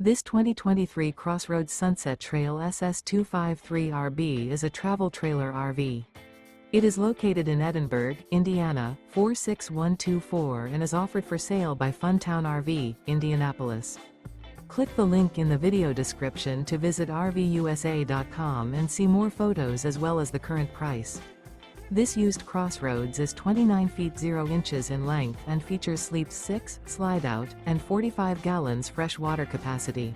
This 2023 CrossRoads Sunset Trail SS253RB is a travel trailer RV. It is located in Edinburgh, Indiana, 46124 and is offered for sale by Funtown RV, Indianapolis. Click the link in the video description to visit RVUSA.com and see more photos as well as the current price. This used CrossRoads is 29 feet 0 inches in length and features sleeps 6, slide-out, and 45 gallons fresh water capacity.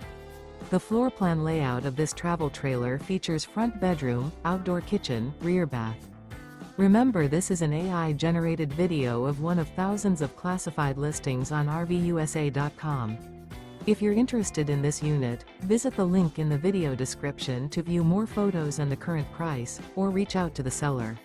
The floor plan layout of this travel trailer features front bedroom, outdoor kitchen, rear bath. Remember, this is an AI-generated video of one of thousands of classified listings on RVUSA.com. If you're interested in this unit, visit the link in the video description to view more photos and the current price, or reach out to the seller.